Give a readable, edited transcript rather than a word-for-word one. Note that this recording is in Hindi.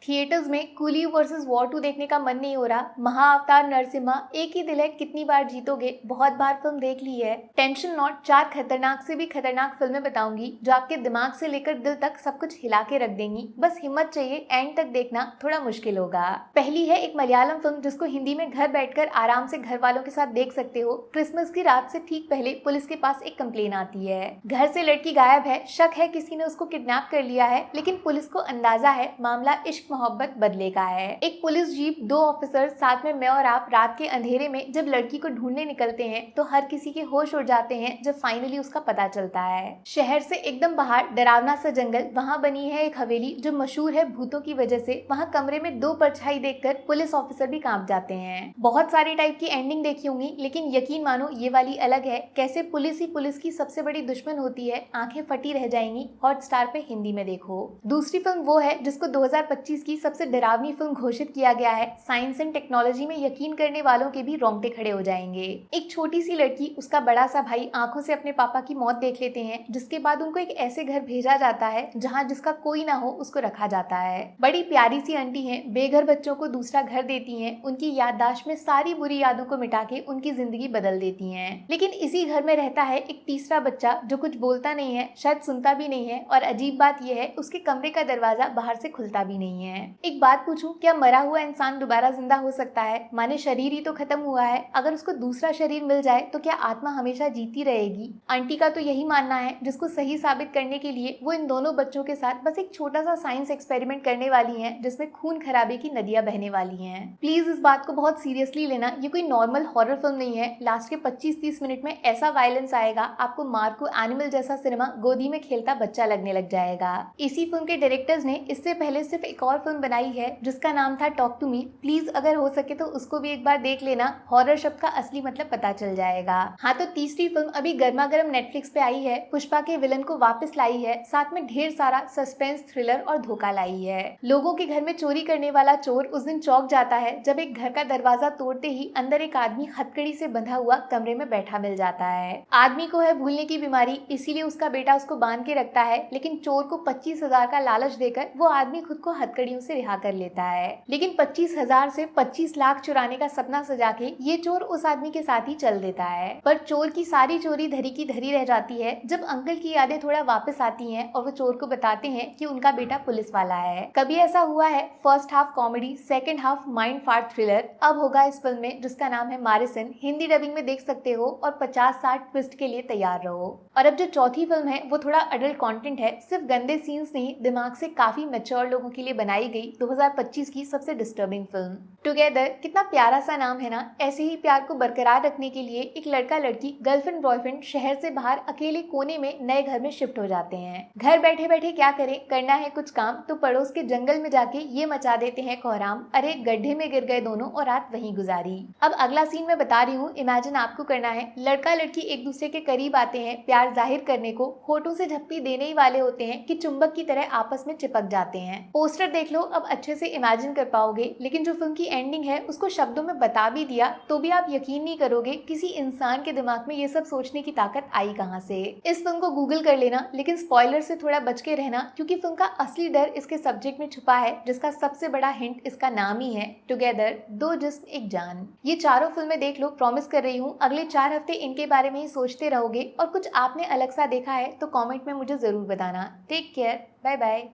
थिएटर्स में कूली वर्सेस वॉर 2 देखने का मन नहीं हो रहा। महाअवतार नरसिम्हा, एक ही दिल है कितनी बार जीतोगे, बहुत बार फिल्म देख ली है। टेंशन नॉट, 4 खतरनाक से भी खतरनाक फिल्में बताऊंगी जो आपके दिमाग से लेकर दिल तक सब कुछ हिला के रख देंगी। बस हिम्मत चाहिए, एंड तक देखना थोड़ा मुश्किल होगा। पहली है एक मलयालम फिल्म जिसको हिंदी में घर बैठकर आराम से घर वालों के साथ देख सकते हो। क्रिसमस की रात से ठीक पहले पुलिस के पास एक कंप्लेन आती है, घर से लड़की गायब है, शक है किसी ने उसको किडनैप कर लिया है, लेकिन पुलिस को अंदाजा है मामला इश्क मोहब्बत बदले का है। एक पुलिस जीप, 2 ऑफिसर, साथ में मैं और आप रात के अंधेरे में जब लड़की को ढूंढने निकलते हैं तो हर किसी के होश उड़ जाते हैं जब फाइनली उसका पता चलता है। शहर से एकदम बाहर डरावना सा जंगल, वहाँ बनी है एक हवेली जो मशहूर है भूतों की वजह से। वहाँ कमरे में 2 परछाई देखकर पुलिस ऑफिसर भी कांप जाते हैं। बहुत सारी टाइप की एंडिंग देखी होंगी, लेकिन यकीन मानो ये वाली अलग है। कैसे पुलिस ही पुलिस की सबसे बड़ी दुश्मन होती है, आंखें फटी रह जाएंगी। हॉटस्टार पे हिंदी में देखो। दूसरी फिल्म वो है जिसको 2025 की सबसे डरावनी फिल्म घोषित किया गया है। साइंस एंड टेक्नोलॉजी में यकीन करने वालों के भी रोंगटे खड़े हो जाएंगे। एक छोटी सी लड़की, उसका बड़ा सा भाई आंखों से अपने पापा की मौत देख लेते हैं, जिसके बाद उनको एक ऐसे घर भेजा जाता है जहां जिसका कोई ना हो उसको रखा जाता है। बड़ी प्यारी सी आंटी हैं, बेघर बच्चों को दूसरा घर देती हैं, उनकी याददाश्त में सारी बुरी यादों को मिटा के उनकी जिंदगी बदल देती हैं। लेकिन इसी घर में रहता है एक तीसरा बच्चा जो कुछ बोलता नहीं है, शायद सुनता भी नहीं है, और अजीब बात यह है उसके कमरे का दरवाजा बाहर से खुलता भी नहीं है। एक बात पूछूं, क्या मरा हुआ इंसान दोबारा जिंदा हो सकता है? माने शरीर ही तो खत्म हुआ है, अगर उसको दूसरा शरीर मिल जाए तो क्या आत्मा हमेशा जीती रहेगी? आंटी का तो यही मानना है, जिसको सही साबित करने के लिए वो इन दोनों बच्चों के साथ बस एक छोटा सा साइंस एक्सपेरिमेंट करने वाली है, जिसमें खून खराबे की नदियां बहने वाली हैं। प्लीज इस बात को बहुत सीरियसली लेना, ये कोई नॉर्मल हॉरर फिल्म नहीं है। लास्ट के 25-30 मिनट में ऐसा वायलेंस आएगा, आपको मार्को एनिमल जैसा सिनेमा गोदी में खेलता बच्चा लगने लग जाएगा। इसी फिल्म के डायरेक्टर्स ने इससे पहले सिर्फ एक और फिल्म बनाई है जिसका नाम था टॉक टू मी। प्लीज अगर हो सके तो उसको भी एक बार देख लेना, हॉरर शब्द का असली मतलब पता चल जाएगा। हाँ, तो तीसरी फिल्म अभी गर्मा गर्म नेटफ्लिक्स पे आई है। पुष्पा के विलन को वापस लाई है, साथ में ढेर सारा सस्पेंस, थ्रिलर और धोखा लाई है। लोगों के घर में चोरी करने वाला चोर उस दिन चौंक जाता है जब एक घर का दरवाजा तोड़ते ही अंदर एक आदमी हथकड़ी से बंधा हुआ कमरे में बैठा मिल जाता है। आदमी को है भूलने की बीमारी, इसीलिए उसका बेटा उसको बांध के रखता है, लेकिन चोर को 25,000 का लालच देकर वो आदमी खुद को हथकड़ियों से रिहा कर लेता है। लेकिन 25,000 से 25 लाख चुराने का सपना सजा के ये चोर उस आदमी के साथ ही चल देता है। पर चोर की सारी चोरी धरी की धरी रह जाती है जब अंकल की यादें थोड़ा वापस आती हैं और वो चोर को बताते हैं कि उनका बेटा पुलिस वाला है। कभी ऐसा हुआ है, first half comedy, second half mind फाट थ्रिलर। अब होगा इस फिल्म में जिसका नाम है मारिसन। हिंदी डबिंग में देख सकते हो और 50-60 ट्विस्ट के लिए तैयार रहो। और अब जो चौथी फिल्म है वो थोड़ा अडल्ट कंटेंट है, सिर्फ गंदे सीन्स नहीं, दिमाग से काफी मैच्योर लोगों के लिए बनाई गई 2025 की सबसे डिस्टर्बिंग फिल्म टुगेदर। कितना प्यारा सा नाम है ना। ऐसे ही प्यार को बरकरार रखने के लिए एक लड़का लड़की, गर्लफ्रेंड बॉयफ्रेंड शहर से बाहर अकेले कोने में नए घर में शिफ्ट हो जाते हैं। घर बैठे बैठे क्या करें, करना है कुछ काम, तो पड़ोस के जंगल में जाके ये मचा देते हैं कोहराम। अरे गड्ढे में गिर गए दोनों और रात वहीं गुजारी। अब अगला सीन मैं बता रही हूँ, इमेजिन आपको करना है। लड़का लड़की एक दूसरे के करीब आते हैं प्यार जाहिर करने को, होठों से झपकी देने ही वाले होते हैं कि चुंबक की तरह आपस में चिपक जाते हैं। पोस्टर देख लो, अब अच्छे से इमेजिन कर पाओगे। लेकिन जो फिल्म की एंडिंग है उसको शब्दों में बता भी दिया तो भी आप यकीन नहीं करोगे किसी इंसान के दिमाग में ये सब सोचने की ताकत आई कहां से। इस फिल्म को गूगल कर लेना, लेकिन स्पॉइलर से थोड़ा बच के रहना, क्योंकि फिल्म का असली डर इसके सब्जेक्ट में छुपा है, जिसका सबसे बड़ा हिंट इसका नाम ही है, टुगेदर, 2 जिस्म एक जान। ये चारों फिल्में देख लो, प्रॉमिस कर रही हूँ अगले 4 हफ्ते इनके बारे में ही सोचते रहोगे। और कुछ आपने अलग सा देखा है तो कॉमेंट में मुझे जरूर बताना। Take care, bye bye.